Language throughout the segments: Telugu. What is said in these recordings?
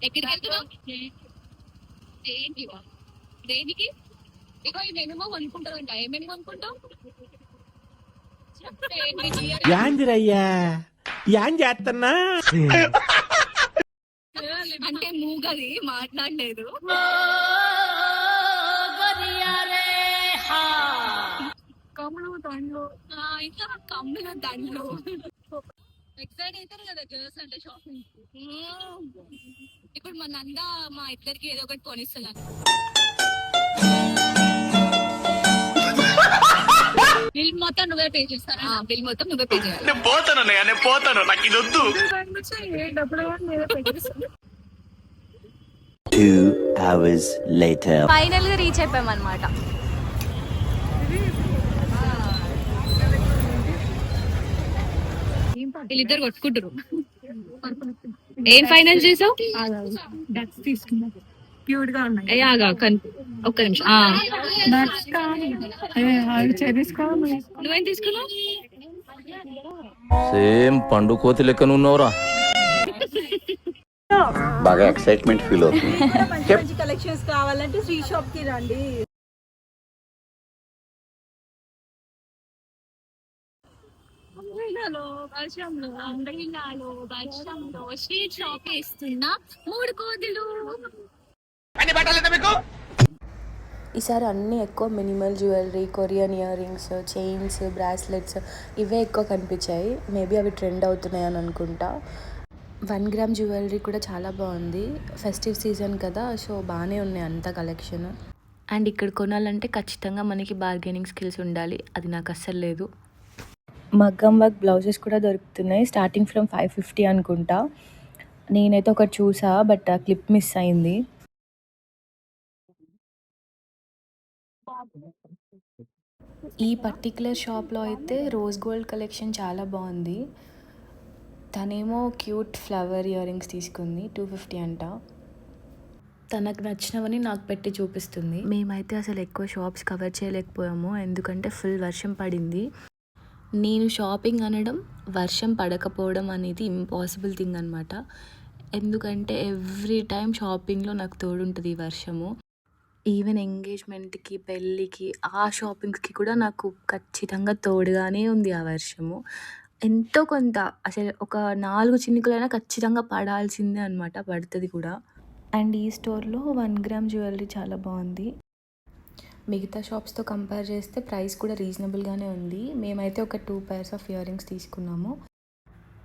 ఎక్కడికి వెళ్తున్నావు? దేనికి? దేనికి? ఇగో ఇవేమేమో కొనుక్కుంటారంట. ఏమేమి కొనుక్కుంటావు? యాందిరయ్యా యాం చేస్తున్నా అంటే మూగది మాట్లాడలేదు. కమ్ములు దండ్లు ఇంకా కమ్ములు దండ్లు. ఎక్సైట్ అవుతారు కదా గర్ల్స్ అంటే షాపింగ్. ఇప్పుడు మన అందా మా ఇద్దరికి ఏదో ఒకటి కొనిస్తున్నారు. బిల్ మొత్తం నువ్వే పే చేస్తారా? బిల్ మొత్తం నువ్వే పే చేయాలి. నేను పోతాను నాకు ఇది వద్దు. ఫైనల్ గా రీచ్ అయిపోయామన్నమాట. వీళ్ళిద్దరు కొట్టుకుంటారు. ఏం ఫైనల్ చేసావు? క్యూట్ గా ఉన్నాయి. ఒక్క నిమిషం. నువ్వేం తీసుకున్నావు? సేమ్ పండు కోతి లెక్కన ఉన్నవరా. బాగా ఎక్సైట్మెంట్ ఫీల్ అవుతుంది. మంచి కలెక్షన్స్ కావాలంటే శ్రీ షాప్ కి రండి. వర్షంలో స్ట్రీట్ షాప్ వేస్తున్నా 3 కోతులు. ఈసారి అన్నీ ఎక్కువ minimal jewellery, Korean ear rings, chains, bracelets ఇవే ఎక్కువ కనిపించాయి. మేబీ అవి ట్రెండ్ అవుతున్నాయి అని అనుకుంటా. 1 గ్రామ్ జ్యువెలరీ కూడా చాలా బాగుంది. ఫెస్టివ్ సీజన్ కదా, సో బాగానే ఉన్నాయి అంత కలెక్షన్. అండ్ ఇక్కడ కొనాలంటే ఖచ్చితంగా మనకి బార్గెనింగ్ స్కిల్స్ ఉండాలి. అది నాకు అస్సలు లేదు. మగ్గం వర్క్ బ్లౌజెస్ కూడా దొరుకుతున్నాయి. స్టార్టింగ్ ఫ్రమ్ 550 అనుకుంటా. నేనైతే ఒకటి చూసా, బట్ ఆ క్లిప్ మిస్ అయింది. ఈ పర్టిక్యులర్ షాప్లో అయితే రోజ్ గోల్డ్ కలెక్షన్ చాలా బాగుంది. తనేమో క్యూట్ ఫ్లవర్ ఇయర్ రింగ్స్ తీసుకుంది. 250 అంట. తనకు నచ్చినవని నాకు పెట్టి చూపిస్తుంది. మేమైతే అసలు ఎక్కువ షాప్స్ కవర్ చేయలేకపోయాము, ఎందుకంటే ఫుల్ వర్షం పడింది. నేను షాపింగ్ అనడం, వర్షం పడకపోవడం అనేది ఇంపాసిబుల్ థింగ్ అనమాట. ఎందుకంటే ఎవ్రీ టైం షాపింగ్లో నాకు తోడుంటుంది ఈ వర్షము. ఈవెన్ ఎంగేజ్మెంట్కి, పెళ్ళికి, ఆ షాపింగ్స్కి కూడా నాకు ఖచ్చితంగా తోడుగానే ఉంది ఆ వర్షము. ఎంతో కొంత అసలు ఒక 4 చినుకులైనా ఖచ్చితంగా పడాల్సిందే అనమాట, పడుతుంది కూడా. అండ్ ఈ స్టోర్లో 1 గ్రామ్ జ్యువెలరీ చాలా బాగుంది. మిగతా షాప్స్తో కంపేర్ చేస్తే ప్రైస్ కూడా రీజనబుల్గానే ఉంది. మేమైతే ఒక 2 pairs ఆఫ్ ఇయర్ రింగ్స్ తీసుకున్నాము.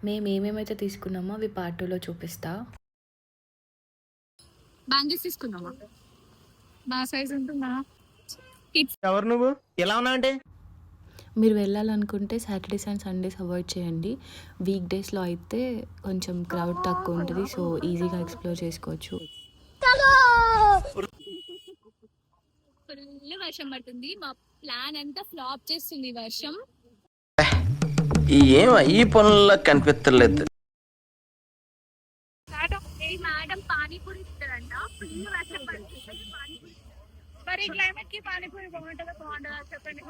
మేము ఏమేమైతే తీసుకున్నామో అవి పార్ట్ 2లో చూపిస్తా. బ్యాంగిల్స్ తీసుకున్నావా? నా సైజ్ ఉంటుందా? ఎవరు నువ్వు ఎలా ఉన్నా అంటే? మీరు వెళ్ళాలనుకుంటే సాటర్డేస్ అండ్ సండేస్ అవాయిడ్ చేయండి. వీక్ డేస్లో అయితే కొంచెం క్రౌడ్ తక్కువ ఉంటుంది, సో ఈజీగా ఎక్స్ప్లోర్ చేసుకోవచ్చు. ఫుల్ వర్షం పడుతుంది. మా ప్లాన్ అంతా ఫ్లాప్ చేస్తుంది వర్షం. ఏం ఈ పనుల్లో కనిపించలేదు. మేడం పానీపూరి ఇస్తారంట. ఫుల్ వర్షం పడుతుంది. మరి క్లైమేట్ కి పానీపూరి బాగుంటుందా చెప్పండి.